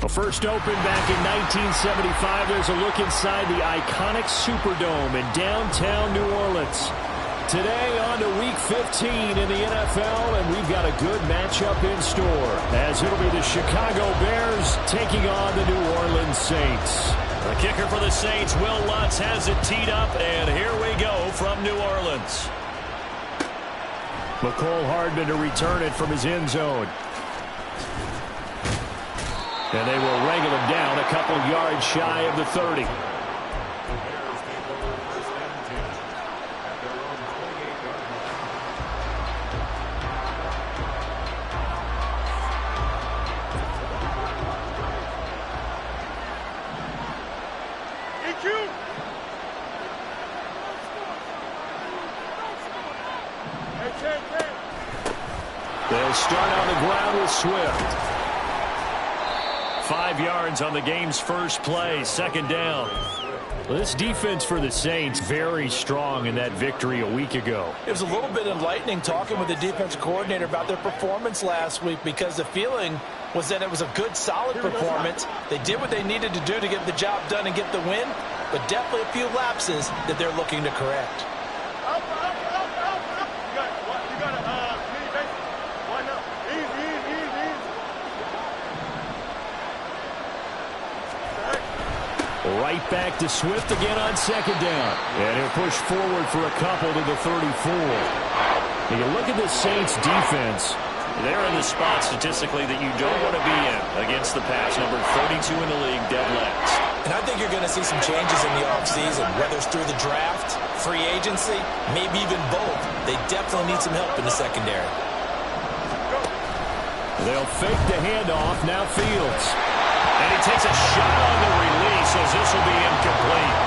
First opened back in 1975. There's a look inside the iconic Superdome in downtown New Orleans. Today on to Week 15 in the NFL, and we've got a good matchup in store, as it'll be the Chicago Bears taking on the New Orleans Saints. The kicker for the Saints, Will Lutz, has it teed up, and here we go from New Orleans. McCole Hardman to return it from his end zone. And they will wrangle him down a couple yards shy of the 30. They'll start on the ground with Swift. 5 yards on the game's first play, second down. Well, this defense for the Saints very strong in that victory a week ago. It was a little bit enlightening talking with the defensive coordinator about their performance last week, because the feeling was that it was a good, solid performance. They did what they needed to do to get the job done and get the win, but definitely a few lapses that they're looking to correct. Right back to Swift again on second down. And he'll push forward for a couple to the 34. When you look at the Saints defense, they're in the spot statistically that you don't want to be in against the pass. Number 32 in the league, dead last. And I think you're going to see some changes in the offseason, whether it's through the draft, free agency, maybe even both. They definitely need some help in the secondary. They'll fake the handoff. Now Fields. And he takes a shot on the release as this will be incomplete.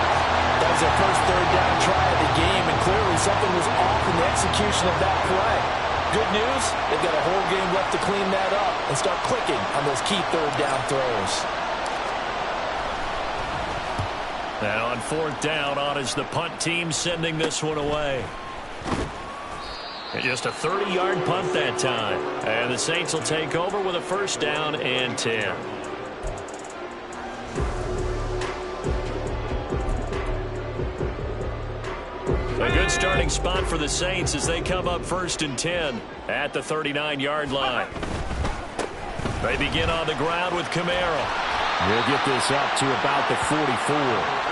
That was their first third down try of the game, and clearly something was off in the execution of that play. Good news, they've got a whole game left to clean that up and start clicking on those key third down throws. And on fourth down, on is the punt team sending this one away. And just a 30-yard punt that time. And the Saints will take over with a first down and 10. A good starting spot for the Saints as they come up first and 10 at the 39-yard line. They begin on the ground with Kamara. We'll get this up to about the 44.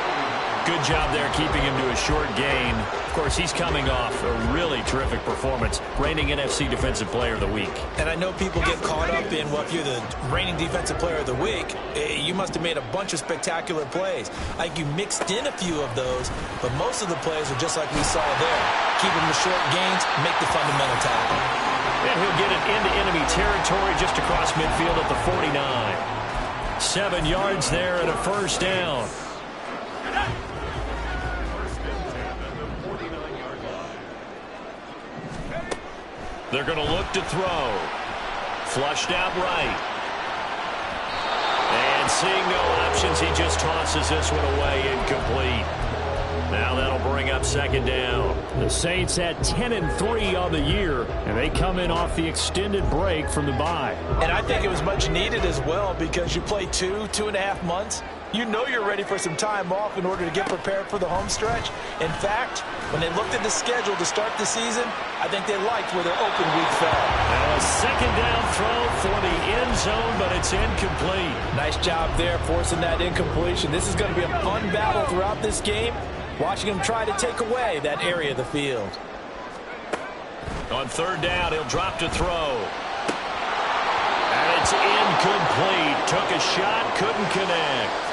Good job there keeping him to a short gain. Of course, he's coming off a really terrific performance, reigning NFC Defensive Player of the Week. And I know people get caught up in, well, if you're the reigning Defensive Player of the Week, you must have made a bunch of spectacular plays. I think you mixed in a few of those, but most of the plays are just like we saw there. Keep them to short gains, make the fundamental tackle. And he'll get it into enemy territory just across midfield at the 49. 7 yards there and a first down. They're going to look to throw. Flushed out right. And seeing no options, he just tosses this one away, incomplete. Now that'll bring up second down. The Saints at 10-3 on the year, and they come in off the extended break from the bye. And I think it was much needed as well, because you play 2.5 months. You know you're ready for some time off in order to get prepared for the home stretch. In fact, when they looked at the schedule to start the season, I think they liked where their open week fell. And a second down throw for the end zone, but it's incomplete. Nice job there forcing that incompletion. This is going to be a fun battle throughout this game, watching him try to take away that area of the field. On third down, he'll drop to throw. And it's incomplete. Took a shot, couldn't connect.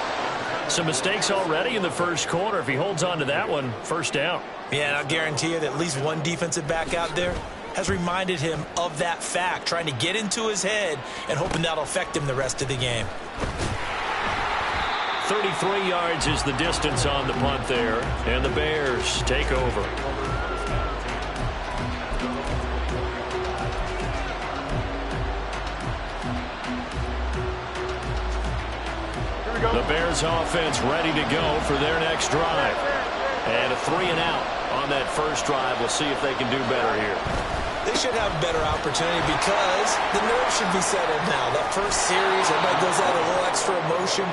Some mistakes already in the first quarter. If he holds on to that one, first down. Yeah, and I'll guarantee you that at least one defensive back out there has reminded him of that fact, trying to get into his head and hoping that'll affect him the rest of the game. 33 yards is the distance on the punt there, and the Bears take over. The Bears offense ready to go for their next drive. And a 3-and-out on that first drive. We'll see if they can do better here. They should have a better opportunity because the nerves should be settled now. That first series, everybody goes out a little extra emotion.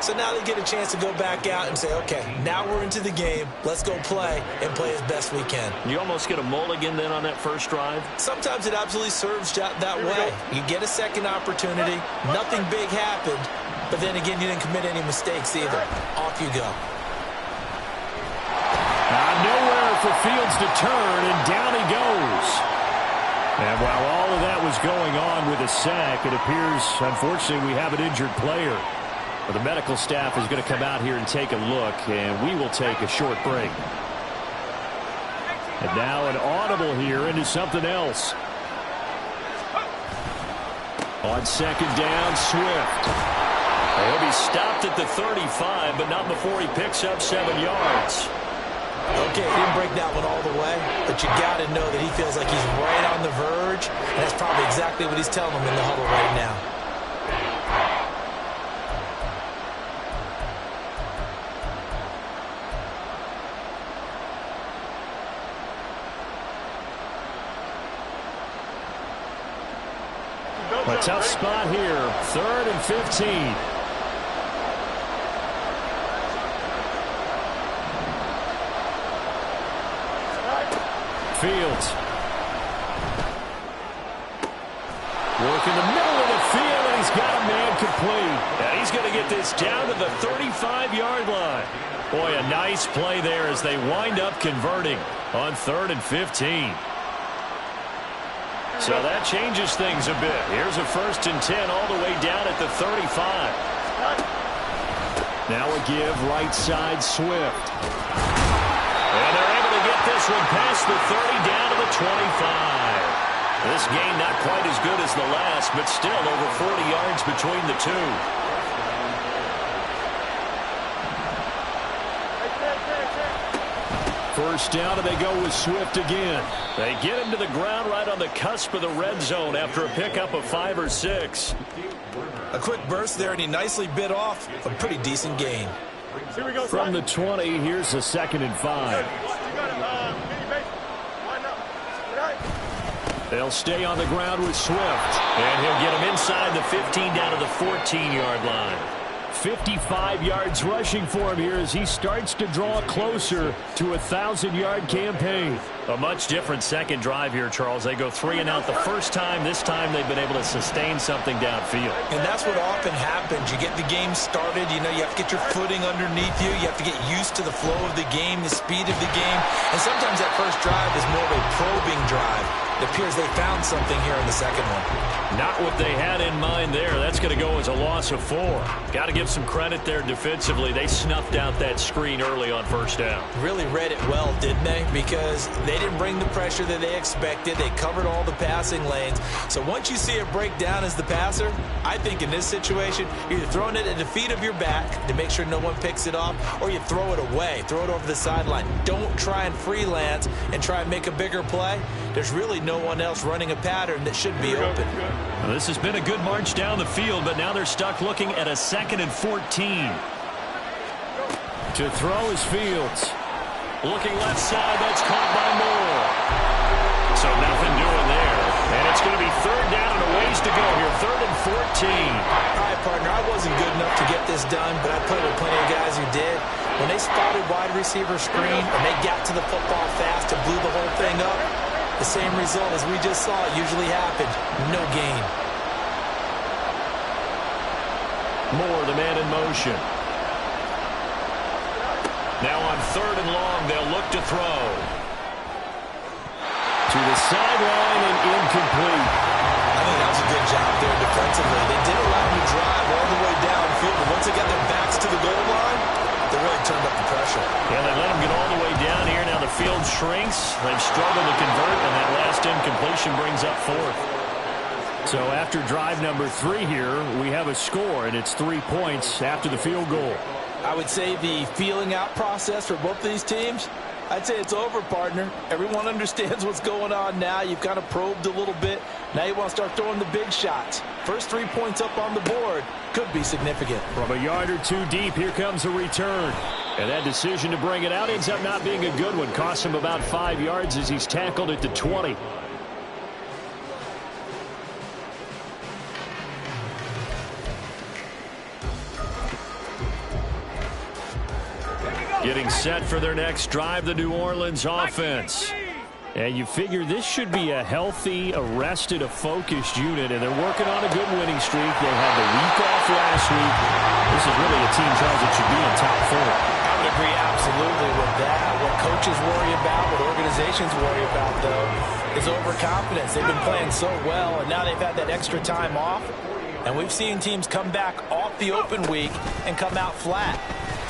So now they get a chance to go back out and say, okay, now we're into the game. Let's go play and play as best we can. You almost get a mulligan then on that first drive? Sometimes it absolutely serves that way. You get a second opportunity. Nothing big happened. But then again, you didn't commit any mistakes either. Off you go. Nowhere for Fields to turn, and down he goes. And while all of that was going on with a sack, it appears, unfortunately, we have an injured player. But the medical staff is going to come out here and take a look, and we will take a short break. And now an audible here into something else. On second down, Swift. He'll be stopped at the 35, but not before he picks up 7 yards. Okay, he didn't break that one all the way, but you got to know that he feels like he's right on the verge, and that's probably exactly what he's telling them in the huddle right now. A tough spot here, 3rd and 15. Fields. Working the middle of the field, and he's got a man complete. And he's going to get this down to the 35-yard line. Boy, a nice play there as they wind up converting on 3rd and 15. So that changes things a bit. Here's a 1st and 10 all the way down at the 35. Now a give right side, Swift. And they're able to get this one past the 30 down to the 25. This game not quite as good as the last, but still over 40 yards between the two. First down, and they go with Swift again. They get him to the ground right on the cusp of the red zone after a pickup of 5 or 6. A quick burst there, and he nicely bit off a pretty decent gain. From the 20, here's a 2nd and 5. They'll stay on the ground with Swift. And he'll get him inside the 15 down to the 14-yard line. 55 yards rushing for him here as he starts to draw closer to a 1,000-yard campaign. A much different second drive here, Charles. They go 3 and out the first time. This time they've been able to sustain something downfield. And that's what often happens. You get the game started. You know, you have to get your footing underneath you. You have to get used to the flow of the game, the speed of the game. And sometimes that first drive is more of a probing drive. It appears they found something here in the second one. Not what they had in mind there. That's going to go as a loss of 4. Got to give some credit there defensively. They snuffed out that screen early on first down. Really read it well, didn't they? Because they didn't bring the pressure that they expected. They covered all the passing lanes. So once you see it break down as the passer, I think in this situation, you're either throwing it at the feet of your back to make sure no one picks it off, or you throw it away, throw it over the sideline. Don't try and freelance and try and make a bigger play. There's really no one else running a pattern that should be open. Well, this has been a good march down the field, but now they're stuck looking at a 2nd and 14. To throw is Fields. Looking left side, that's caught by Moore. So nothing doing there. And it's going to be 3rd down and a ways to go here. 3rd and 14. All right, partner, I wasn't good enough to get this done, but I played with plenty of guys who did. When they spotted wide receiver screen and they got to the football fast and blew the whole thing up, the same result as we just saw usually happened. No gain. Moore, the man in motion. Now on 3rd and long, they'll look to throw. To the sideline and incomplete. I think that was a good job there defensively. They did allow him to drive all the way downfield, but once they got their backs to the goal line, they really turned up the pressure. Yeah, they let him get all the way down here. Now the field shrinks. They've struggled to convert, and that last incompletion brings up 4th. So after drive number 3 here, we have a score, and it's 3 points after the field goal. I would say the feeling out process for both of these teams, I'd say it's over, partner. Everyone understands what's going on now. You've kind of probed a little bit. Now you want to start throwing the big shots. First 3 points up on the board could be significant. From a yard or 2 deep, here comes a return. And that decision to bring it out ends up not being a good one. Costs him about 5 yards as he's tackled at the 20. Getting set for their next drive, the New Orleans offense. And you figure this should be a healthy, a focused unit, and they're working on a good winning streak. They had the week off last week. This is really a team, Charles, that should be in top 4. I would agree absolutely with that. What coaches worry about, what organizations worry about, though, is overconfidence. They've been playing so well, and now they've had that extra time off. And we've seen teams come back off the open week and come out flat.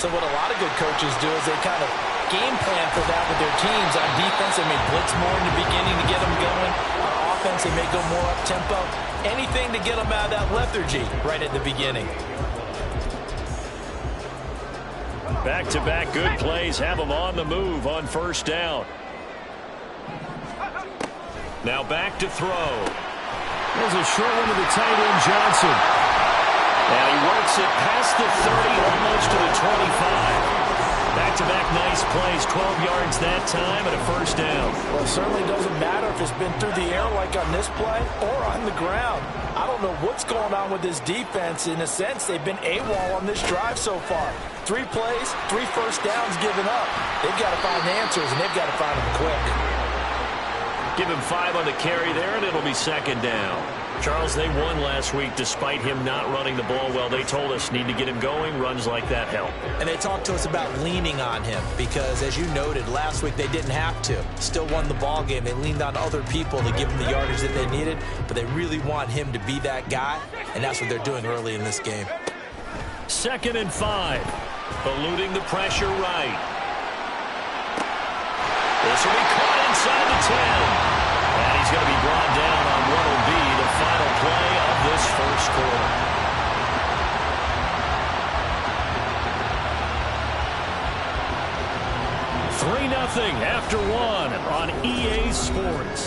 So what a lot of good coaches do is they kind of game plan for that with their teams. On defense, they may blitz more in the beginning to get them going. On offense, they may go more up-tempo. Anything to get them out of that lethargy right at the beginning. Back-to-back good plays have them on the move on first down. Now back to throw. There's a short one to the tight end, Johnson. And he works it past the 30, almost to the 25. Back-to-back nice plays, 12 yards that time and a first down. Well, it certainly doesn't matter if it's been through the air like on this play or on the ground. I don't know what's going on with this defense. In a sense, they've been AWOL on this drive so far. 3 plays, 3 first downs given up. They've got to find answers, and they've got to find them quick. Give him 5 on the carry there, and it'll be second down. Charles, they won last week despite him not running the ball well. They told us need to get him going. Runs like that help. And they talked to us about leaning on him because, as you noted, last week they didn't have to. Still won the ball game. They leaned on other people to give them the yardage that they needed, but they really want him to be that guy, and that's what they're doing early in this game. 2nd and 5. Eluding the pressure right. This will be caught inside the 10. And he's going to be brought down on what will be the final play of this first quarter. $3-0 after 1 on EA Sports.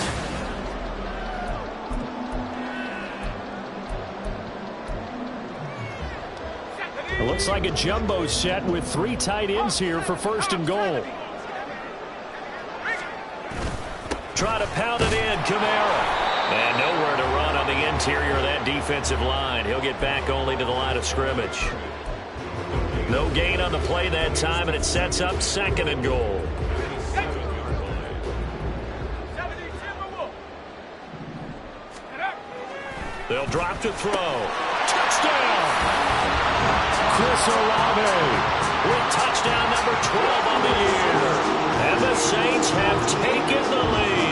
It looks like a jumbo set with 3 tight ends here for first and goal. Try to pound it in, Kamara. And nowhere to run on the interior of that defensive line. He'll get back only to the line of scrimmage. No gain on the play that time, and it sets up 2nd and goal. They'll drop to throw. Touchdown! Chris Olave with touchdown number 12 on the year. And the Saints have taken the lead.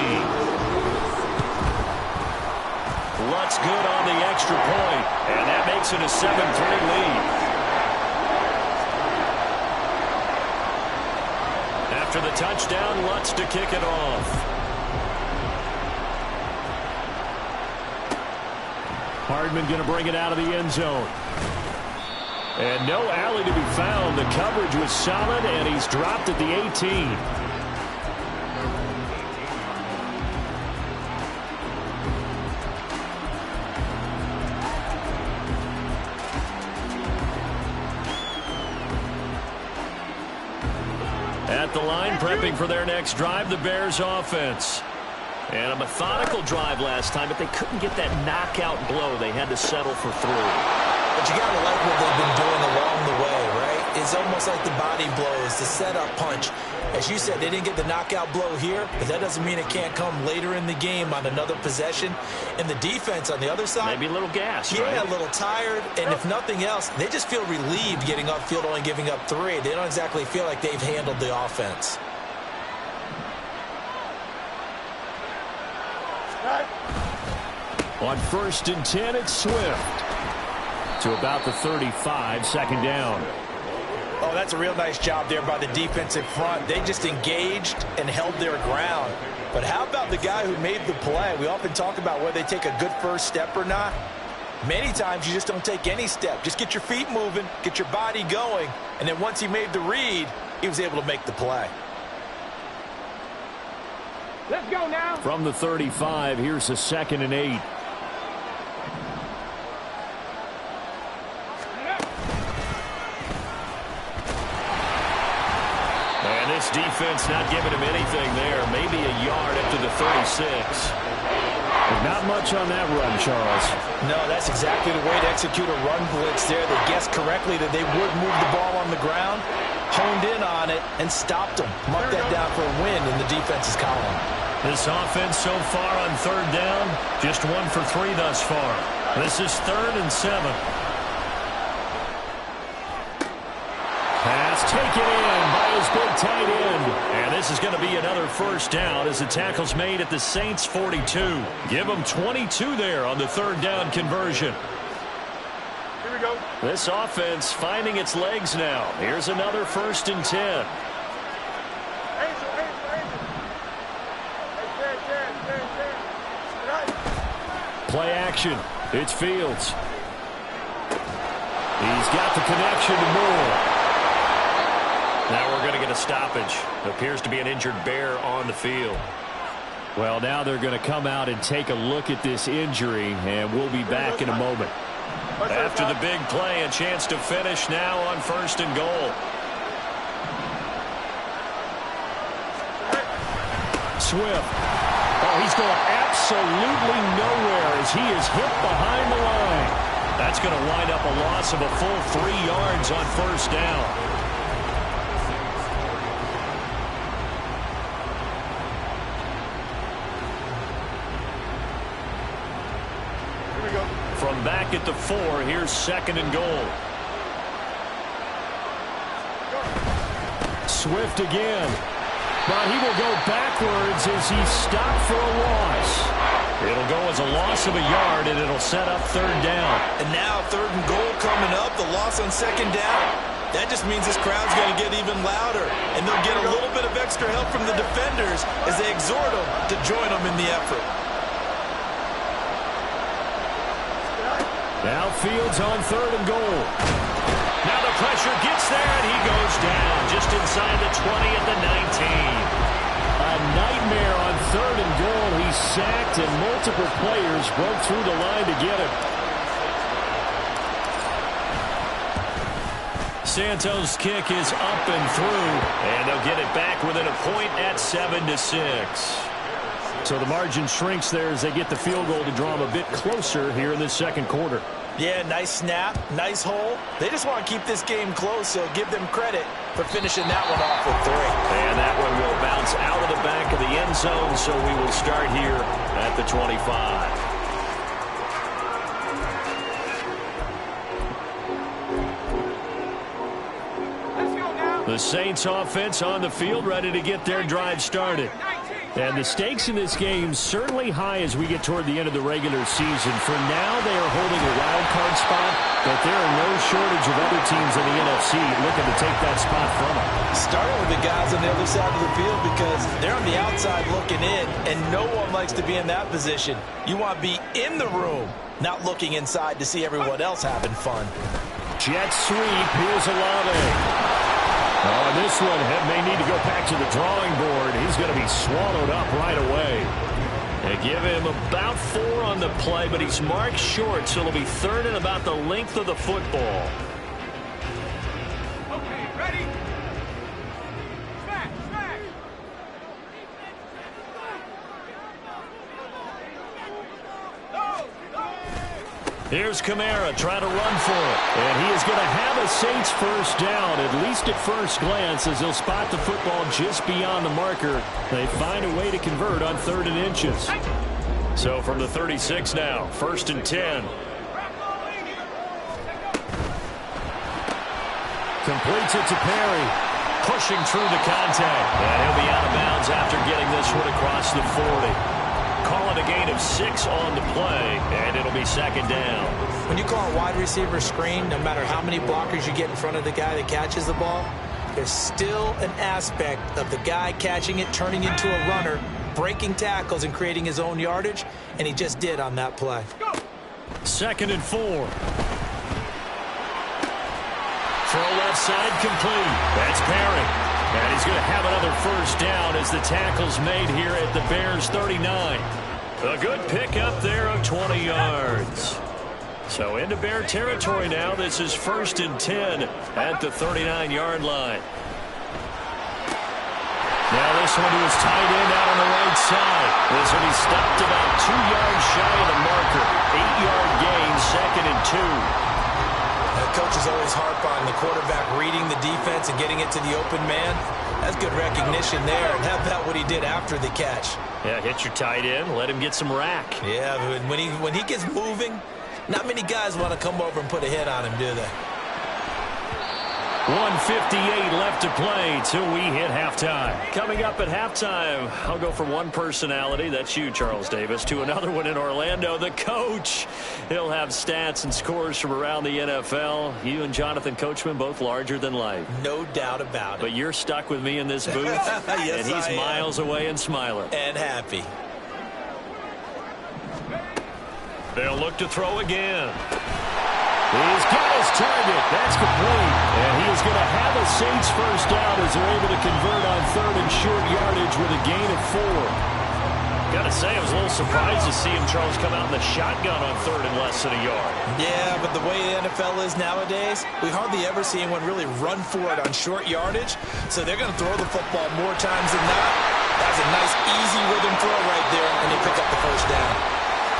Lutz good on the extra point, and that makes it a 7-3 lead. After the touchdown, Lutz to kick it off. Hardman going to bring it out of the end zone. And no alley to be found. The coverage was solid, and he's dropped at the 18. At the line, prepping for their next drive, the Bears offense. And a methodical drive last time, but they couldn't get that knockout blow. They had to settle for 3. But you got to like what they've been doing along the way, right? It's almost like the body blows, the setup punch. As you said, they didn't get the knockout blow here, but that doesn't mean it can't come later in the game on another possession. And the defense on the other side, maybe a little gas, yeah, right? A little tired. And if nothing else, they just feel relieved getting upfield, only giving up 3. They don't exactly feel like they've handled the offense. On 1st and 10, it's Swift. To about the 35, 2nd down. Oh, that's a real nice job there by the defensive front. They just engaged and held their ground. But how about the guy who made the play? We often talk about whether they take a good first step or not. Many times you just don't take any step. Just get your feet moving, get your body going, and then once he made the read, he was able to make the play. Let's go now. From the 35, here's a 2nd and 8. And this defense not giving him anything there. Maybe a yard up to the 36. Not much on that run, Charles. No, that's exactly the way to execute a run blitz there. They guessed correctly that they would move the ball on the ground. honed in on it and stopped him. Mark that down for a win in the defense's column. This offense so far on third down, just 1 for 3 thus far. This is 3rd and 7. Pass taken in by his big tight end. And this is going to be another first down as the tackle's made at the Saints' 42. Give them 22 there on the third down conversion. Here we go. This offense finding its legs now. Here's another 1st and 10. Play action. It's Fields. He's got the connection to Moore. Now we're going to get a stoppage. Appears to be an injured Bear on the field. Well, now they're going to come out and take a look at this injury, and we'll be back in a moment. After the big play, a chance to finish now on 1st and goal. Swift. Oh, he's going absolutely nowhere as he is hit behind the line. That's going to wind up a loss of a full 3 yards on 1st down. Here we go. From back at the 4, here's 2nd and goal. Swift again. But he will go backwards as he's stopped for a loss. It'll go as a loss of a yard, and it'll set up 3rd down. And now 3rd and goal coming up, the loss on 2nd down. That just means this crowd's going to get even louder, and they'll get a little bit of extra help from the defenders as they exhort them to join them in the effort. Now Fields on 3rd and goal. Now the pressure gets there, and he goes down just inside the 20 at the 19. A nightmare on 3rd and goal. He's sacked, and multiple players broke through the line to get him. Santos' kick is up and through, and they'll get it back within a point at 7-6. So the margin shrinks there as they get the field goal to draw them a bit closer here in the 2nd quarter. Yeah, nice snap, nice hole. They just want to keep this game close, so give them credit for finishing that one off with 3. And that one will bounce out of the back of the end zone, so we will start here at the 25. The Saints offense on the field ready to get their drive started. And the stakes in this game certainly high as we get toward the end of the regular season. For now, they are holding a wild card spot, but there are no shortage of other teams in the NFC looking to take that spot from them. Starting with the guys on the other side of the field because they're on the outside looking in, and no one likes to be in that position. You want to be in the room, not looking inside to see everyone else having fun. Jet sweep. Here's Olave. Oh, this one may need to go back to the drawing board. He's going to be swallowed up right away. They give him about 4 on the play, but he's marked short, so it'll be 3rd and about the length of the football. Okay, ready? Smack, smack. Here's Kamara trying to run for it. And he is going to have a Saints first down, at least at first glance, as he'll spot the football just beyond the marker. They find a way to convert on 3rd and inches. So from the 36 now, 1st and 10. Completes it to Perry. Pushing through the contact. And he'll be out of bounds after getting this one across the 40. Call it a gain of 6 on the play, and it'll be 2nd down. When you call a wide receiver screen, no matter how many blockers you get in front of the guy that catches the ball, there's still an aspect of the guy catching it, turning into a runner, breaking tackles and creating his own yardage, and he just did on that play. 2nd and 4. Throw left side complete. That's Perry. And he's going to have another first down as the tackle's made here at the Bears' 39. A good pickup there of 20 yards. So into Bear territory now. This is 1st and 10 at the 39-yard line. Now this one to his tight end out on the right side. This will be stopped about 2 yards shy of the marker. 8-yard gain, 2nd and 2. That coaches always harp on the quarterback reading the defense and getting it to the open man. That's good recognition there. And how about what he did after the catch? Yeah, hit your tight end, let him get some rack. Yeah, but when he gets moving, not many guys want to come over and put a hit on him, do they? 1:58 left to play till we hit halftime. Coming up at halftime, I'll go from one personality, that's you, Charles Davis, to another one in Orlando, the coach. He'll have stats and scores from around the NFL. You and Jonathan Coachman both larger than life. No doubt about it. But you're stuck with me in this booth, yes, and he's miles away and smiling. And happy. They'll look to throw again. He's got his target. That's complete. And he is going to have a Saints first down as they're able to convert on third and short yardage with a gain of 4. Got to say, I was a little surprised to see him, Charles, come out in the shotgun on third and less than a yard. Yeah, but the way the NFL is nowadays, we hardly ever see anyone really run for it on short yardage. So they're going to throw the football more times than not. That's a nice, easy rhythm throw right there, and they pick up the first down.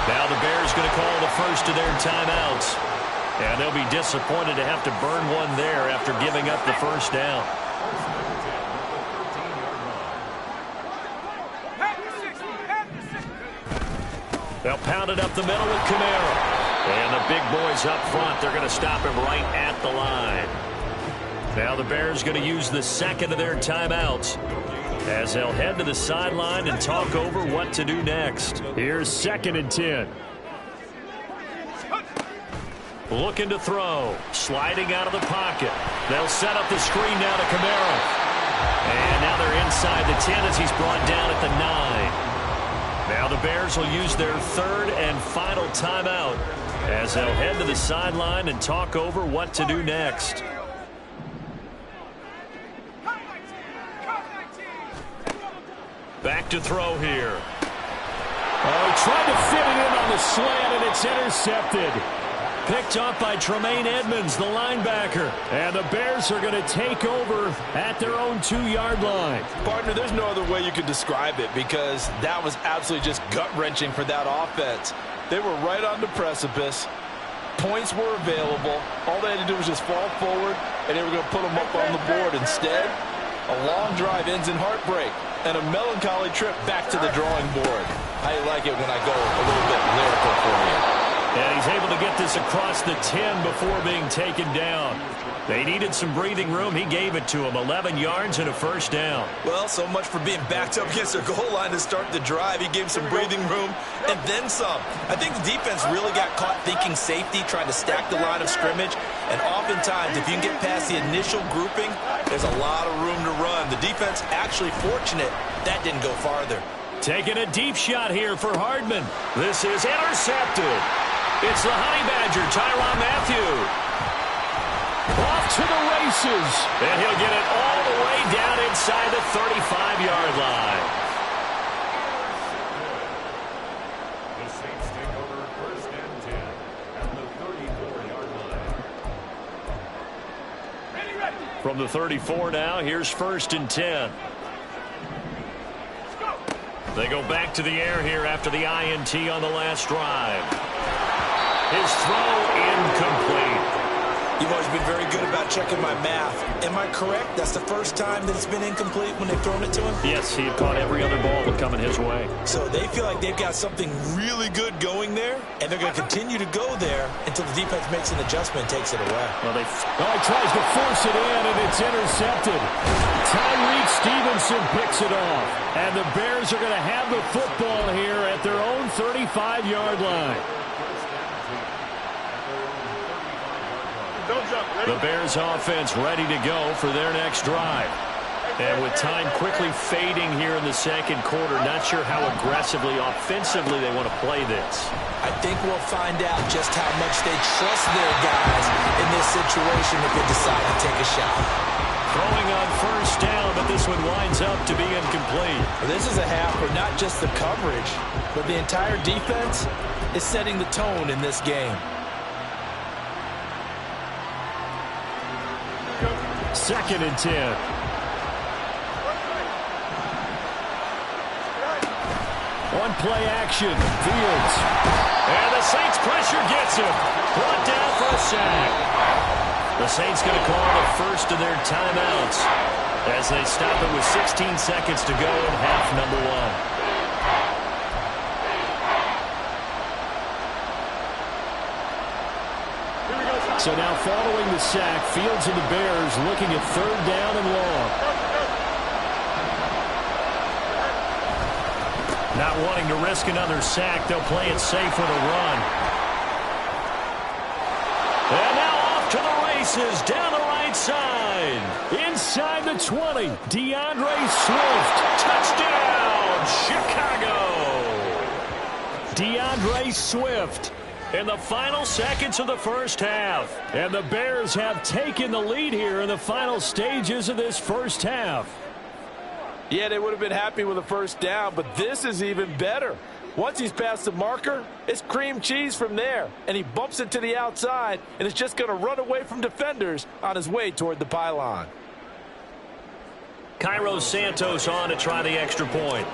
Now the Bears going to call the first of their timeouts. And they'll be disappointed to have to burn one there after giving up the first down. They'll pound it up the middle with Camaro. And the big boys up front, they're going to stop him right at the line. Now the Bears going to use the second of their timeouts as they'll head to the sideline and talk over what to do next. Here's 2nd and 10. Looking to throw. Sliding out of the pocket. They'll set up the screen now to Camaro. And now they're inside the 10 as he's brought down at the 9. Now the Bears will use their third and final timeout as they'll head to the sideline and talk over what to do next. Back to throw here. Oh, he tried to fit it in on the slant, and it's intercepted. Picked up by Tremaine Edmonds, the linebacker. And the Bears are going to take over at their own 2-yard line. Partner, there's no other way you could describe it because that was absolutely just gut-wrenching for that offense. They were right on the precipice. Points were available. All they had to do was just fall forward, and they were going to put them up on the board. Instead, a long drive ends in heartbreak and a melancholy trip back to the drawing board. I like it when I go a little bit lyrical for you. And he's able to get this across the 10 before being taken down. They needed some breathing room. He gave it to him. 11 yards and a first down. Well, so much for being backed up against their goal line to start the drive. He gave some breathing room and then some. I think the defense really got caught thinking safety, trying to stack the line of scrimmage. And oftentimes, if you can get past the initial grouping, there's a lot of room to run. The defense actually fortunate that didn't go farther. Taking a deep shot here for Hardman. This is intercepted. It's the Honey Badger, Tyrann Mathieu. Off to the races. And he'll get it all the way down inside the 35-yard line. The Saints take over 1st and 10 at the 34-yard line. From the 34 now, here's 1st and 10. They go back to the air here after the INT on the last drive. His throw incomplete. You've always been very good about checking my math. Am I correct? That's the first time that it's been incomplete when they've thrown it to him? Yes, he had caught every other ball that coming his way. So they feel like they've got something really good going there, and they're going to continue to go there until the defense makes an adjustment and takes it away. Well, he tries to force it in, and it's intercepted. Tyreek Stevenson picks it off. And the Bears are going to have the football here at their own 35-yard line. The Bears offense ready to go for their next drive. And with time quickly fading here in the second quarter, not sure how aggressively, offensively they want to play this. I think we'll find out just how much they trust their guys in this situation if they decide to take a shot. Throwing on first down, but this one winds up to be incomplete. This is a half where not just the coverage, but the entire defense is setting the tone in this game. 2nd and 10. One play action. Fields. And the Saints pressure gets him. Brought down for a sack. The Saints going to call the first of their timeouts as they stop it with 16 seconds to go in half number one. So now following the sack, Fields and the Bears looking at third down and long. Not wanting to risk another sack, they'll play it safe with a run. And now off to the races down the right side. Inside the 20, DeAndre Swift. Touchdown, Chicago. DeAndre Swift. In the final seconds of the first half. And the Bears have taken the lead here in the final stages of this first half. Yeah, they would have been happy with a first down, but this is even better. Once he's past the marker, it's cream cheese from there. And he bumps it to the outside, and it's just going to run away from defenders on his way toward the pylon. Cairo Santos on to try the extra point.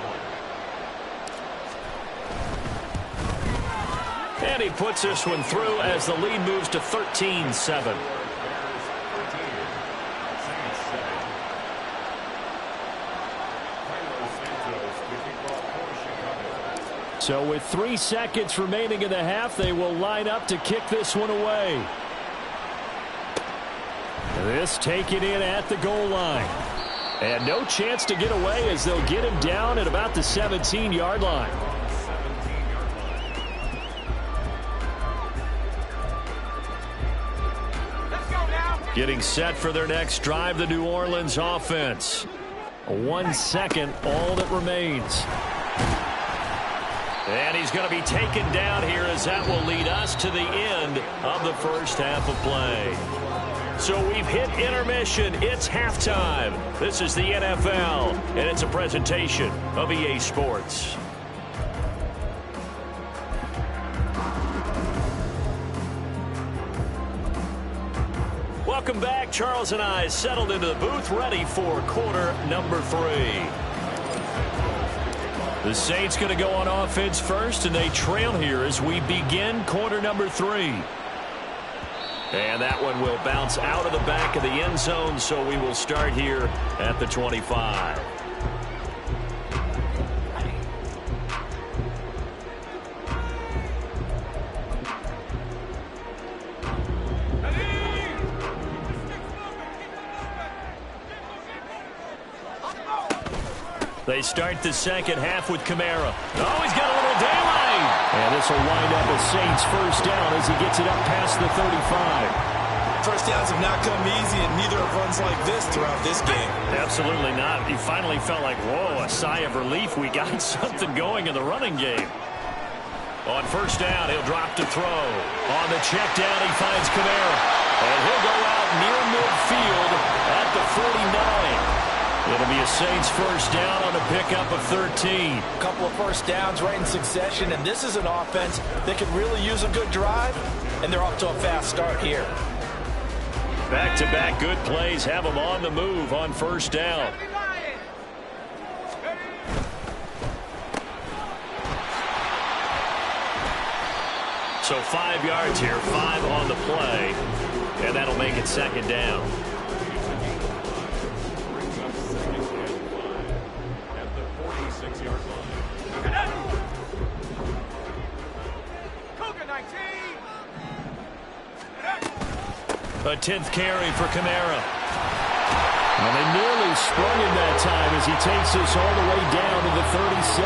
And he puts this one through as the lead moves to 13-7. So with 3 seconds remaining in the half, they will line up to kick this one away. This taken in at the goal line. And no chance to get away as they'll get him down at about the 17-yard line. Getting set for their next drive, the New Orleans offense. 1 second, all that remains. And he's going to be taken down here as that will lead us to the end of the first half of play. So we've hit intermission. It's halftime. This is the NFL, and it's a presentation of EA Sports. Welcome back. Charles and I settled into the booth, ready for quarter number 3. The Saints going to go on offense first, and they trail here as we begin quarter number 3. And that one will bounce out of the back of the end zone, so we will start here at the 25. They start the second half with Kamara. Oh, he's got a little daylight. And this will wind up a Saints first down as he gets it up past the 35. First downs have not come easy, and neither have runs like this throughout this game. Absolutely not. He finally felt like, whoa, a sigh of relief. We got something going in the running game. On first down, he'll drop to throw. On the check down, he finds Kamara. And he'll go out near midfield at the 49. It'll be a Saints first down on a pickup of 13. A couple of first downs right in succession, and this is an offense that could really use a good drive, and they're off to a fast start here. Back-to-back good plays have them on the move on first down. So 5 yards here, 5 on the play, and that'll make it second down. A 10th carry for Kamara. And they nearly sprung him that time as he takes this all the way down to the 37.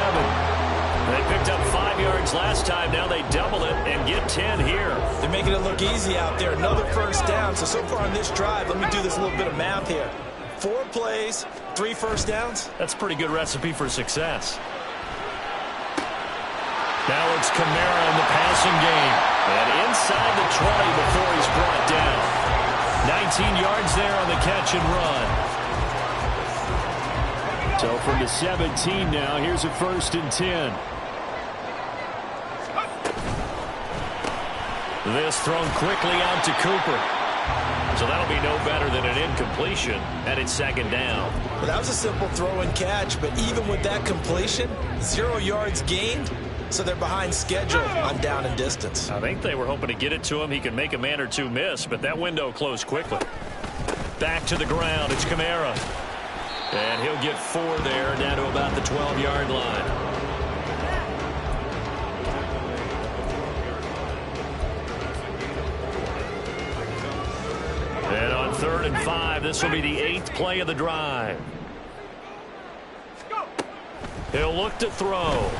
They picked up 5 yards last time. Now they double it and get 10 here. They're making it look easy out there. Another first down. So far on this drive, let me do this little bit of math here. 4 plays, 3 first downs. That's a pretty good recipe for success. Now it's Kamara in the passing game. And inside the 20 before he's brought down. 19 yards there on the catch and run. So from the 17 now, here's a 1st and 10. This thrown quickly out to Cooper. So that'll be no better than an incompletion, and it's second down. Well, that was a simple throw and catch, but even with that completion, 0 yards gained, so they're behind schedule on down and distance. I think they were hoping to get it to him. He could make a man or two miss, but that window closed quickly. Back to the ground. It's Kamara. And he'll get 4 there, down to about the 12-yard line. And on 3rd and 5, this will be the 8th play of the drive. He'll look to throw.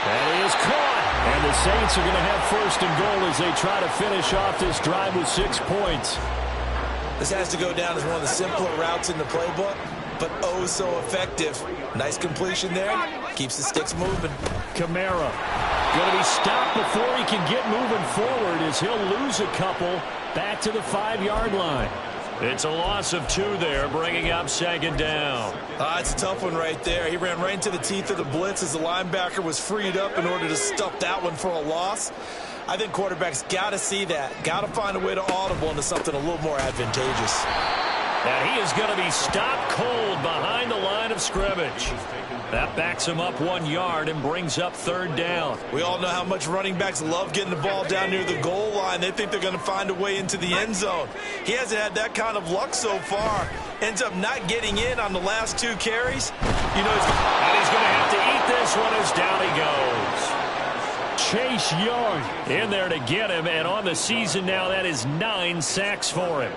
That is caught. And the Saints are going to have 1st and goal as they try to finish off this drive with 6 points. This has to go down as one of the simpler routes in the playbook, but oh so effective. Nice completion there. Keeps the sticks moving. Kamara going to be stopped before he can get moving forward as he'll lose a couple back to the 5-yard line. It's a loss of 2 there, bringing up 2nd down. It's a tough one right there. He ran right into the teeth of the blitz as the linebacker was freed up in order to stuff that one for a loss. I think quarterbacks got to see that. Got to find a way to audible into something a little more advantageous. And he is going to be stopped cold behind the line of scrimmage. That backs him up 1 yard and brings up 3rd down. We all know how much running backs love getting the ball down near the goal line. They think they're going to find a way into the end zone. He hasn't had that kind of luck so far. Ends up not getting in on the last 2 carries. You know, he's going to have to eat this one as down he goes. Chase Young in there to get him, and on the season now, that is 9 sacks for him.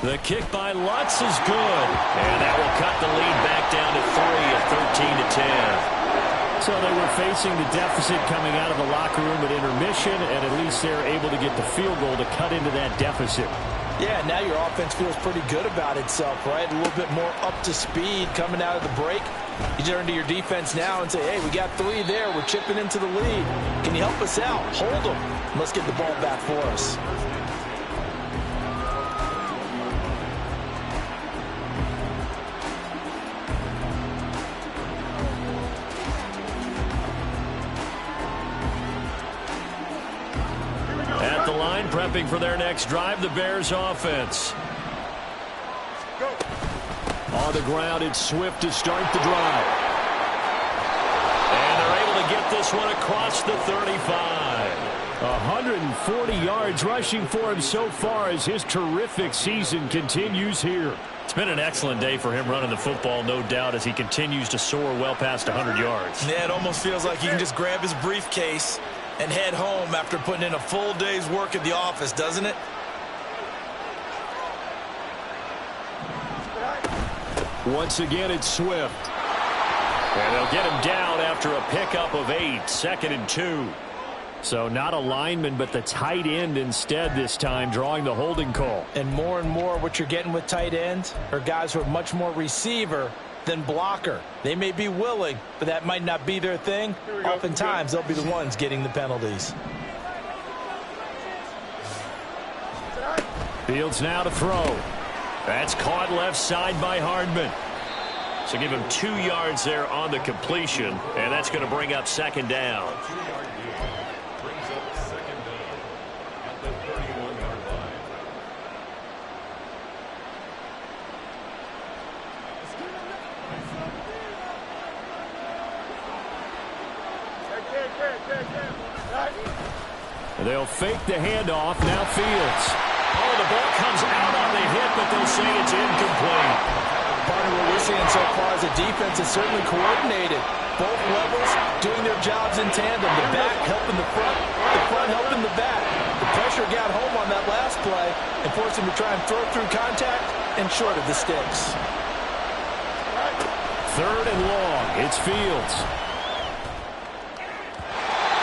The kick by Lutz is good, and that will cut the lead back down to 3 at 13-10. So they were facing the deficit coming out of the locker room at intermission, and at least they're able to get the field goal to cut into that deficit. Yeah, now your offense feels pretty good about itself, right? A little bit more up to speed coming out of the break. You turn to your defense now and say, hey, we got 3 there. We're chipping into the lead. Can you help us out? Hold them. Let's get the ball back for us. At the line, prepping for their next drive, the Bears offense. On the ground, it's Swift to start the drive. And they're able to get this one across the 35. 140 yards rushing for him so far as his terrific season continues here. It's been an excellent day for him running the football, no doubt, as he continues to soar well past 100 yards. Yeah, it almost feels like he can just grab his briefcase and head home after putting in a full day's work at the office, doesn't it? Once again, it's Swift. And they'll get him down after a pickup of 8, 2nd and 2. So not a lineman, but the tight end instead this time, drawing the holding call. And more what you're getting with tight ends are guys who are much more receiver than blocker. They may be willing, but that might not be their thing. Oftentimes, they'll be the ones getting the penalties. Fields now to throw. That's caught left side by Hardman. So give him 2 yards there on the completion, and that's going to bring up 2nd down. Brings up 2nd down at the 31-yard line. They'll fake the handoff. Now Fields. Oh, the ball comes out on the hit, but they'll say it's incomplete. Part of what we're seeing so far as a defense is certainly coordinated. Both levels doing their jobs in tandem. The back helping the front helping the back. The pressure got home on that last play and forced him to try and throw through contact and short of the sticks. 3rd and long. It's Fields.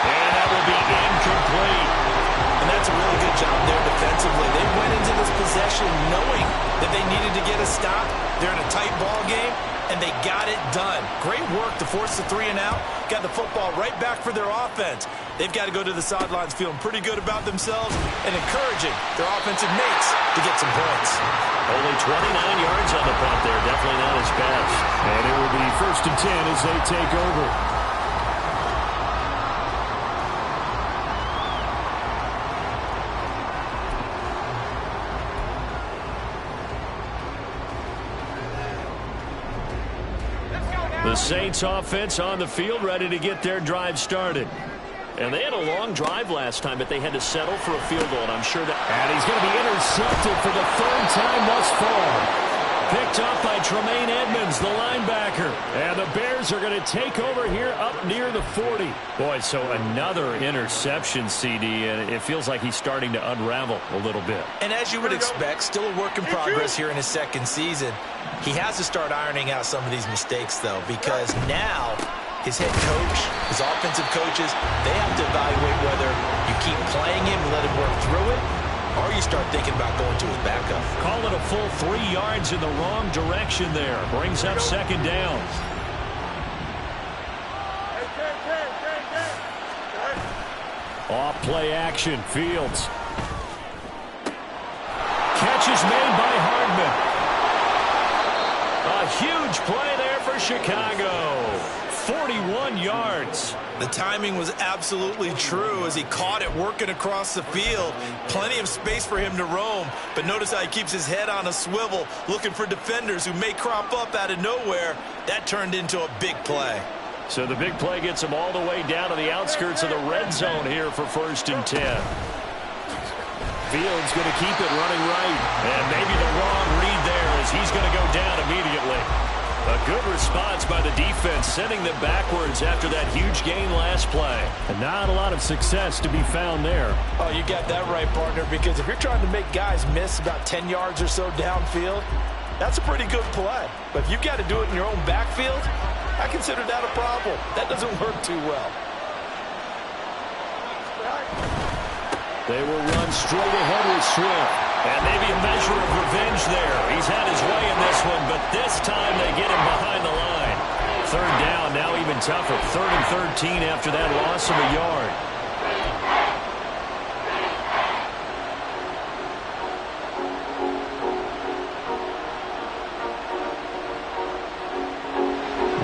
And that will be incomplete. And that's a really good job there defensively. They went into this possession knowing that they needed to get a stop. They're in a tight ball game, and they got it done. Great work to force the 3 and out. Got the football right back for their offense. They've got to go to the sidelines feeling pretty good about themselves and encouraging their offensive mates to get some points. Only 29 yards on the punt there. Definitely not his best. And it will be 1st and 10 as they take over. The Saints offense on the field, ready to get their drive started. And they had a long drive last time, but they had to settle for a field goal, and I'm sure that... And he's going to be intercepted for the third time thus far. Picked up by Tremaine Edmonds, the linebacker. And the Bears are going to take over here up near the 40. Boy, so another interception, CD, and it feels like he's starting to unravel a little bit. And as you would expect, still a work in progress here in his second season. He has to start ironing out some of these mistakes, though, because now his head coach, his offensive coaches, they have to evaluate whether you keep playing him and let him work through it, or you start thinking about going to his backup. Call it a full 3 yards in the wrong direction there. Brings up second down. Off play action. Fields. Catch is made by Hardman. A huge play there for Chicago. 41 yards. The timing was absolutely true as he caught it working across the field. Plenty of space for him to roam, but notice how he keeps his head on a swivel, looking for defenders who may crop up out of nowhere. That turned into a big play. So the big play gets him all the way down to the outskirts of the red zone here for 1st and 10. Fields going to keep it running right. And maybe the wrong read there as he's going to go down immediately. A good response by the defense, sending them backwards after that huge gain last play. And not a lot of success to be found there. Oh, you got that right, partner, because if you're trying to make guys miss about 10 yards or so downfield, that's a pretty good play. But if you've got to do it in your own backfield, I consider that a problem. That doesn't work too well. They will run straight ahead with Swift. And maybe a measure of revenge there. He's had his way in this one, but this time they get him behind the line. 3rd down, now even tougher. 3rd and 13 after that loss of a yard.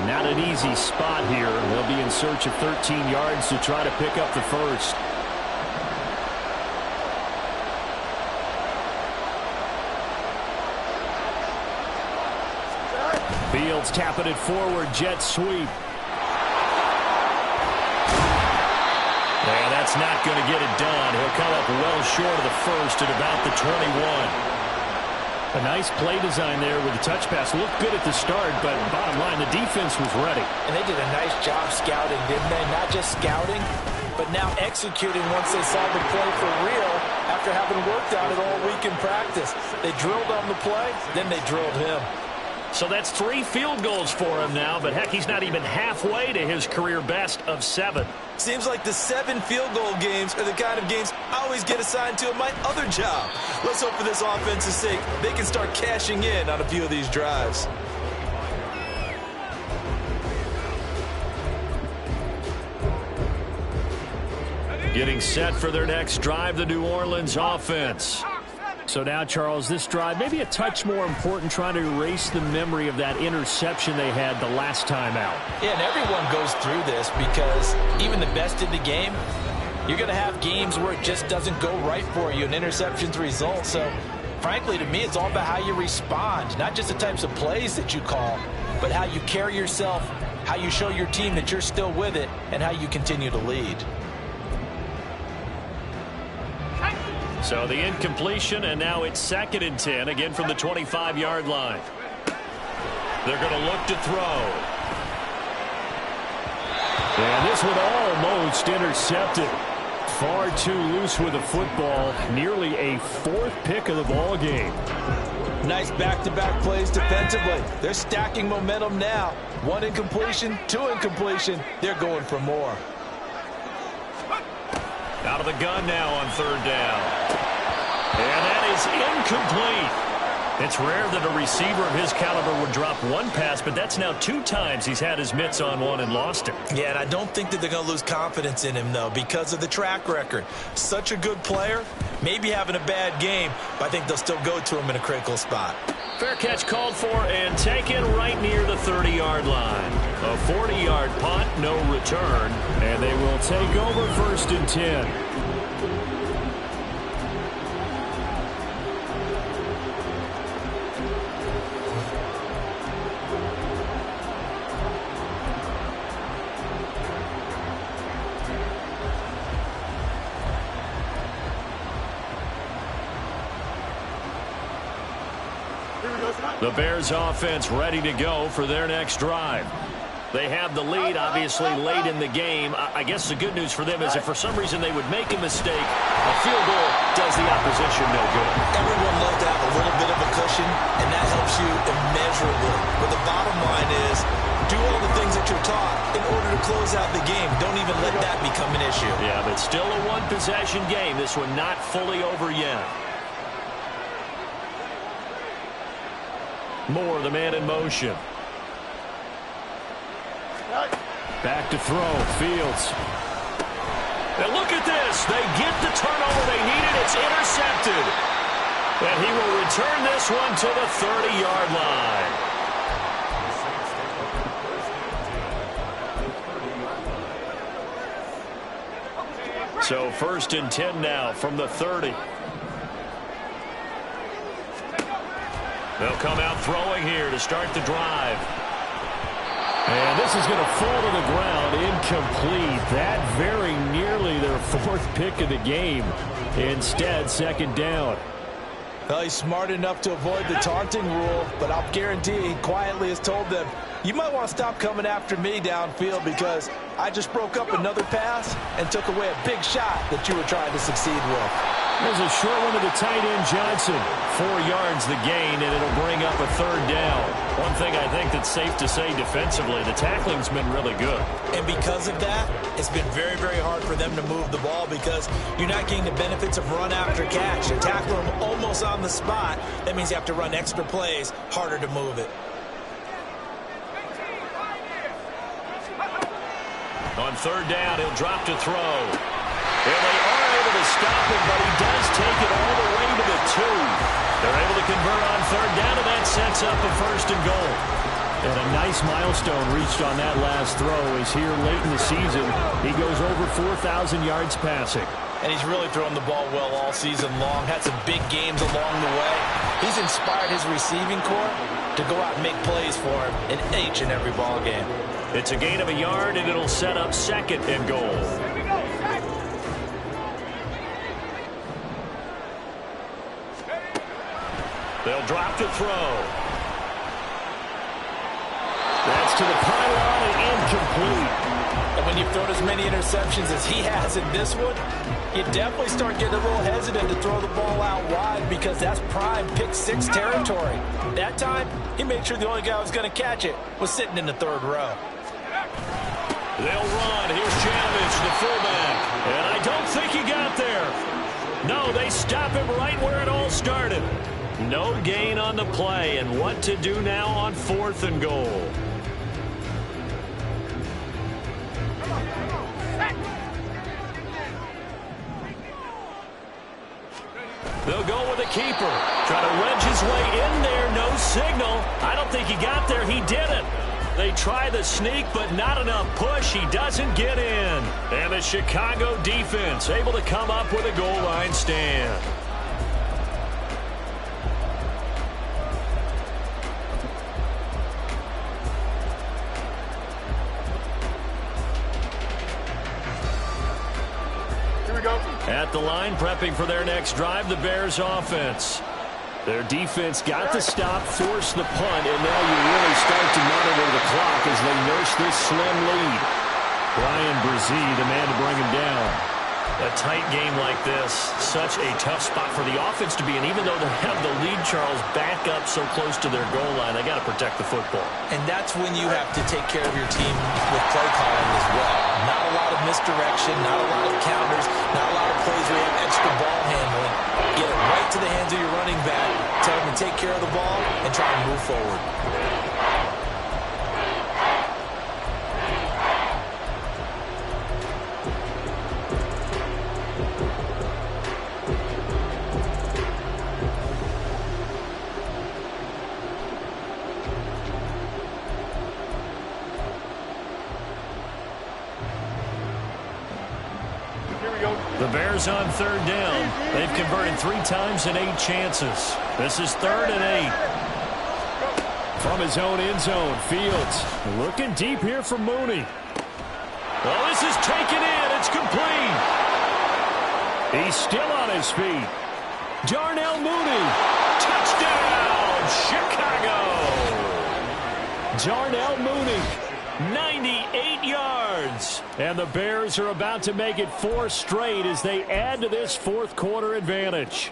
And not an easy spot here. They'll be in search of 13 yards to try to pick up the first. Fields tapping it forward, jet sweep. Yeah, that's not going to get it done. He'll come up well short of the first at about the 21. A nice play design there with the touch pass. Looked good at the start, but bottom line, the defense was ready. And they did a nice job scouting, didn't they? Not just scouting, but now executing once they saw the play for real after having worked on it all week in practice. They drilled on the play, then they drilled him. So that's 3 field goals for him now, but heck, he's not even halfway to his career best of 7. Seems like the 7 field goal games are the kind of games I always get assigned to in my other job. Let's hope for this offense's sake they can start cashing in on a few of these drives. Getting set for their next drive, the New Orleans offense. So now, Charles, this drive maybe a touch more important, trying to erase the memory of that interception they had the last time out. Yeah, and everyone goes through this because even the best in the game, you're going to have games where it just doesn't go right for you, and interceptions result. So, frankly, to me, it's all about how you respond, not just the types of plays that you call, but how you carry yourself, how you show your team that you're still with it, and how you continue to lead. So the incompletion, and now it's 2nd and 10, again from the 25-yard line. They're going to look to throw. And this one almost intercepted. Far too loose with the football. Nearly a 4th pick of the ball game. Nice back-to-back plays defensively. They're stacking momentum now. 1 incompletion, 2 incompletion. They're going for more. Out of the gun now on 3rd down. And that is incomplete. It's rare that a receiver of his caliber would drop 1 pass, but that's now 2 times he's had his mitts on one and lost it. Yeah, and I don't think that they're going to lose confidence in him, though, because of the track record. Such a good player, maybe having a bad game, but I think they'll still go to him in a critical spot. Fair catch called for and taken right near the 30-yard line. A 40-yard punt, no return, and they will take over 1st and 10. The Bears offense ready to go for their next drive. They have the lead, obviously, late in the game. I guess the good news for them is if for some reason they would make a mistake, a field goal does the opposition no good. Everyone loves to have a little bit of a cushion, and that helps you immeasurably. But the bottom line is, do all the things that you're taught in order to close out the game. Don't even let that become an issue. Yeah, but still a one-possession game. This one not fully over yet. Moore, the man in motion. Back to throw. Fields. Now look at this. They get the turnover they needed. It's intercepted. And he will return this one to the 30-yard line. So 1st and 10 now from the 30. They'll come out throwing here to start the drive. And this is going to fall to the ground, incomplete. That very nearly their 4th pick of the game. Instead, 2nd down. Well, he's smart enough to avoid the taunting rule, but I'll guarantee he quietly has told them, you might want to stop coming after me downfield because I just broke up another pass and took away a big shot that you were trying to succeed with. There's a short one to the tight end, Johnson. 4 yards the gain, and it'll bring up a 3rd down. One thing I think that's safe to say defensively, the tackling's been really good. And because of that, it's been very, very hard for them to move the ball because you're not getting the benefits of run after catch. You tackle them almost on the spot. That means you have to run extra plays, harder to move it. On 3rd down, he'll drop to throw. And they are able to stop him, but he does take it all the way to the 2. They're able to convert on 3rd down, and that sets up a 1st and goal. And a nice milestone reached on that last throw as here late in the season, he goes over 4,000 yards passing. And he's really thrown the ball well all season long. Had some big games along the way. He's inspired his receiving corps to go out and make plays for him in each and every ball game. It's a gain of a yard, and it'll set up 2nd and goal. They'll drop to throw. That's to the pylon and incomplete. And when you've thrown as many interceptions as he has in this one, you definitely start getting a little hesitant to throw the ball out wide because that's prime pick 6 territory. That time, he made sure the only guy who was going to catch it was sitting in the 3rd row. They'll run. Here's Janovich, the fullback. And I don't think he got there. No, they stop him right where it all started. No gain on the play, and what to do now on 4th and goal. They'll go with a keeper. Try to wedge his way in there. No signal. I don't think he got there. He didn't. They try the sneak, but not enough push. He doesn't get in. And the Chicago defense able to come up with a goal line stand. At the line, prepping for their next drive, the Bears offense. Their defense got the stop, forced the punt, and now you really start to monitor the clock as they nurse this slim lead. Brian Brzee, the man to bring him down. A tight game like this, such a tough spot for the offense to be in. Even though they have the lead, Charles, back up so close to their goal line, they got to protect the football. And that's when you have to take care of your team with play calling as well. Not a lot of misdirection, not a lot of counters, not a lot of plays where you have extra ball handling. Get it right to the hands of your running back, tell him to take care of the ball, and try and move forward. The Bears on 3rd down. They've converted 3 times in 8 chances. This is 3rd and 8. From his own end zone, Fields looking deep here for Mooney. Well, this is taken in. It's complete. He's still on his feet. Darnell Mooney. Touchdown, of Chicago. Darnell Mooney, 98 yards. And the Bears are about to make it 4 straight as they add to this fourth quarter advantage.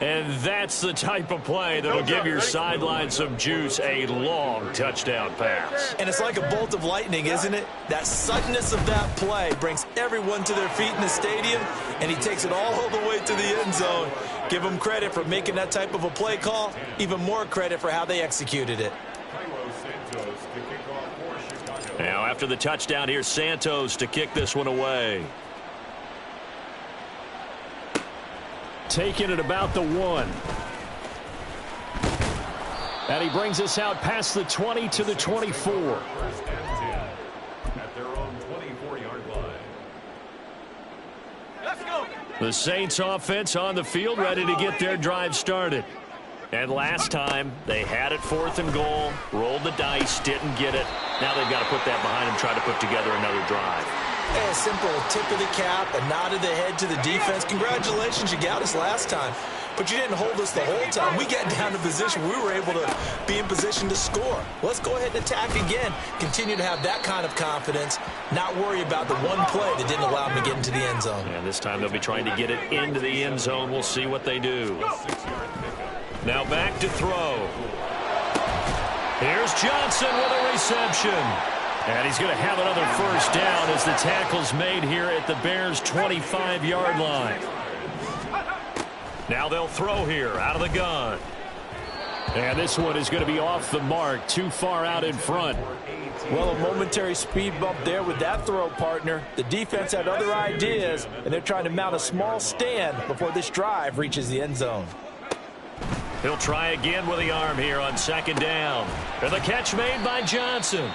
And that's the type of play that'll give your sideline some juice, a long touchdown pass. And it's like a bolt of lightning, isn't it? That suddenness of that play brings everyone to their feet in the stadium, and he takes it all the way to the end zone. Give him credit for making that type of a play call, even more credit for how they executed it. Now, after the touchdown, here's Santos to kick this one away. Taking it about the 1. And he brings us out past the 20 to the 24. First and 10 at their own 24-yard line. Let's go. The Saints offense on the field, ready to get their drive started. And last time, they had it 4th and goal, rolled the dice, didn't get it. Now they've got to put that behind them, try to put together another drive. Hey, a simple tip of the cap, a nod of the head to the defense. Congratulations, you got us last time. But you didn't hold us the whole time. We got down to position. We were able to be in position to score. Let's go ahead and attack again. Continue to have that kind of confidence. Not worry about the one play that didn't allow them to get into the end zone. And this time they'll be trying to get it into the end zone. We'll see what they do. Now back to throw. Here's Johnson with a reception. And he's going to have another first down as the tackle's made here at the Bears' 25-yard line. Now they'll throw here out of the gun. And this one is going to be off the mark, too far out in front. Well, a momentary speed bump there with that throw, partner. The defense had other ideas, and they're trying to mount a small stand before this drive reaches the end zone. He'll try again with the arm here on 2nd down. And the catch made by Johnson.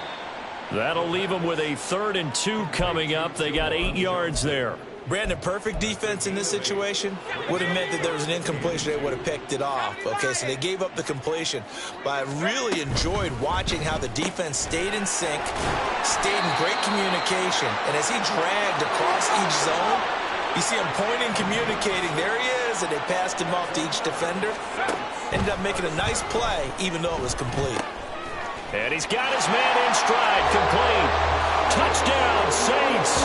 That'll leave them with a 3rd and 2 coming up. They got 8 yards there. Brandon, perfect defense in this situation would have meant that there was an incompletion. They would have picked it off. Okay, so they gave up the completion. But I really enjoyed watching how the defense stayed in sync, stayed in great communication. And as he dragged across each zone, you see him pointing, communicating. There he is, and they passed him off to each defender. Ended up making a nice play, even though it was complete. And he's got his man in stride, complete. Touchdown, Saints.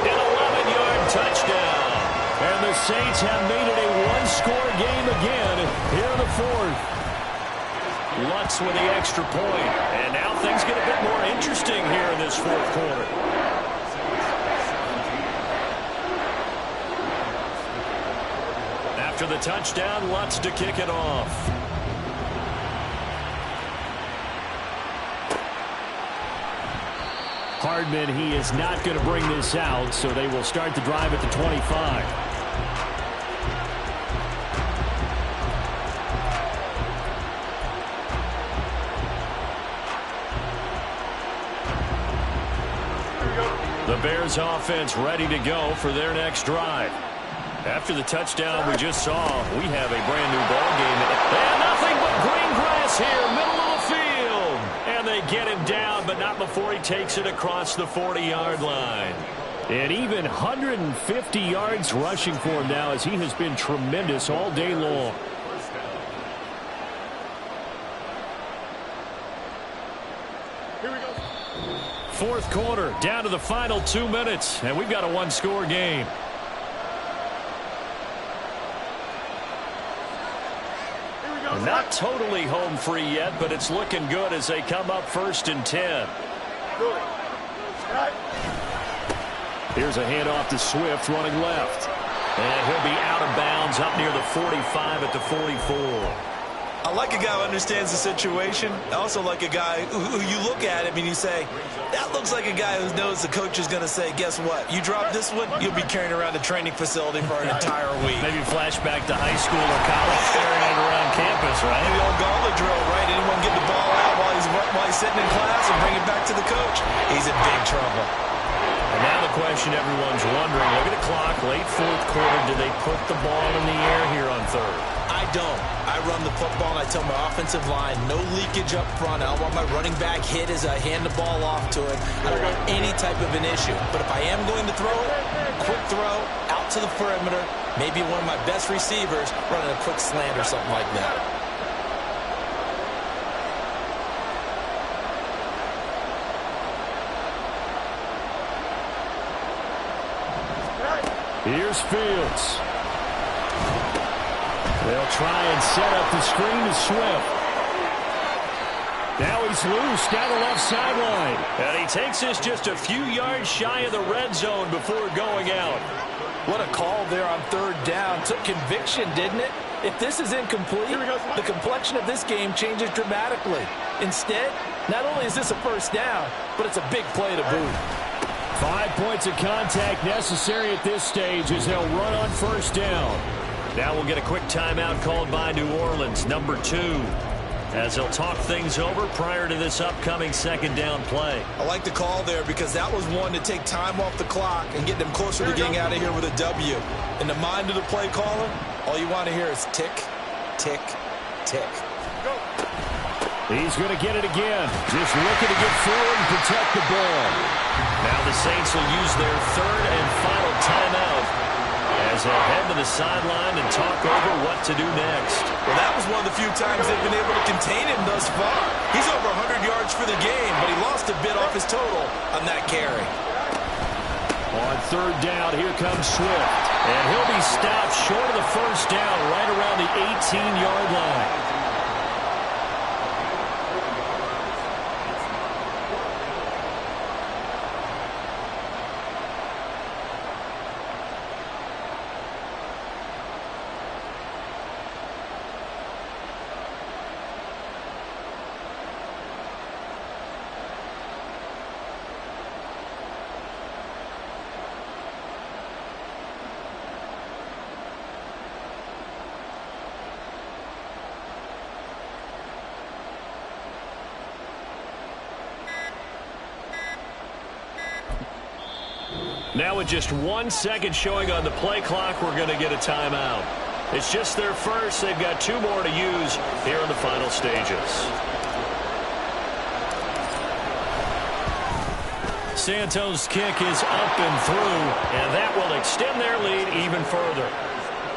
An 11-yard touchdown. And the Saints have made it a one-score game again here in the 4th. Lutz with the extra point. And now things get a bit more interesting here in this 4th quarter. After the touchdown, Lutz to kick it off. Hardman, he is not going to bring this out, so they will start the drive at the 25. The Bears offense ready to go for their next drive. After the touchdown we just saw, we have a brand new ball game. And nothing but green grass here, middle of the field. And they get him down, but not before he takes it across the 40-yard line. And even 150 yards rushing for him now, as he has been tremendous all day long. Here we go. 4th quarter, down to the final 2 minutes, and we've got a one-score game. Not totally home free yet, but it's looking good as they come up 1st and 10. Here's a handoff to Swift running left. And he'll be out of bounds up near the 45 at the 44. I like a guy who understands the situation. I also like a guy who you look at him and you say, that looks like a guy who knows the coach is going to say, guess what? You drop this one, you'll be carrying around the training facility for an entire week. Maybe flashback to high school or college, carrying it around campus, right? The old gauntlet drill, right? Anyone get the ball out while he's sitting in class and bring it back to the coach? He's in big trouble. And now the question everyone's wondering, look at the clock, late 4th quarter, do they put the ball in the air here on 3rd? I don't. I run the football, and I tell my offensive line, no leakage up front. I don't want my running back hit as I hand the ball off to it. I don't want any type of an issue. But if I am going to throw it, quick throw, out to the perimeter, maybe one of my best receivers running a quick slant or something like that. Here's Fields. They'll try and set up the screen to Swift. Now he's loose down the left sideline. And he takes this just a few yards shy of the red zone before going out. What a call there on third down. Took conviction, didn't it? If this is incomplete, the complexion of this game changes dramatically. Instead, not only is this a first down, but it's a big play to boot. 5 points of contact necessary at this stage as they'll run on first down. Now we'll get a quick timeout called by New Orleans, number 2, as they'll talk things over prior to this upcoming second down play. I like the call there because that was one to take time off the clock and get them closer to getting out of here with a W. In the mind of the play caller, all you want to hear is tick, tick, tick. He's going to get it again. Just looking to get forward and protect the ball. Now the Saints will use their third and final timeout as they head to the sideline and talk over what to do next. Well, that was one of the few times they've been able to contain him thus far. He's over 100 yards for the game, but he lost a bit off his total on that carry. On third down, here comes Swift. And he'll be stopped short of the first down right around the 18-yard line. Now with just 1 second showing on the play clock, we're going to get a timeout. It's just their first. They've got 2 more to use here in the final stages. Santos' kick is up and through, and that will extend their lead even further.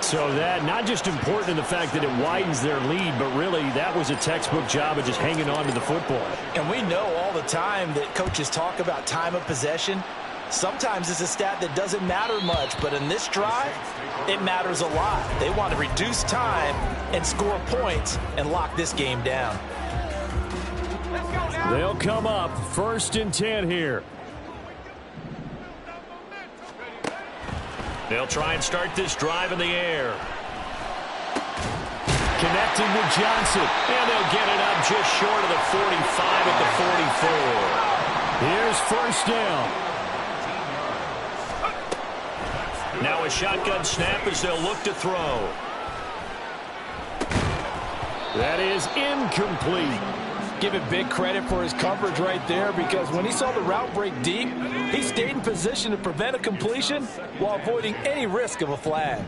So that not just important in the fact that it widens their lead, but really that was a textbook job of just hanging on to the football. And we know all the time that coaches talk about time of possession. Sometimes it's a stat that doesn't matter much, but in this drive, it matters a lot. They want to reduce time and score points and lock this game down. They'll come up 1st and 10 here. They'll try and start this drive in the air. Connecting with Johnson. And they'll get it up just short of the 45 at the 44. Here's first down. Now a shotgun snap as they'll look to throw. That is incomplete. Give him big credit for his coverage right there, because when he saw the route break deep, he stayed in position to prevent a completion while avoiding any risk of a flag.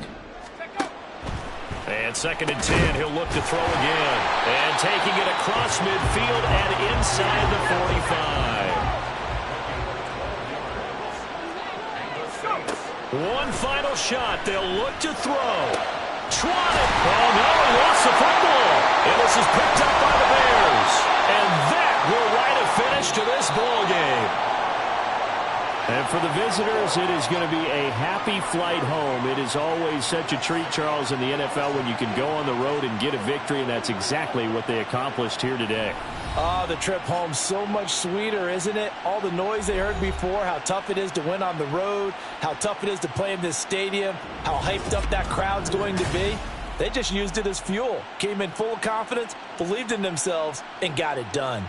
And 2nd and 10, he'll look to throw again. And taking it across midfield and inside the 45. One final shot. They'll look to throw. Trotted. Oh, no, he lost the football. And this is picked up by the Bears. And that will write a finish to this ball game. And for the visitors, it is going to be a happy flight home. It is always such a treat, Charles, in the NFL when you can go on the road and get a victory, and that's exactly what they accomplished here today. The trip home so much sweeter, isn't it? All the noise they heard before, how tough it is to win on the road, how tough it is to play in this stadium, how hyped up that crowd's going to be. They just used it as fuel, came in full of confidence, believed in themselves, and got it done.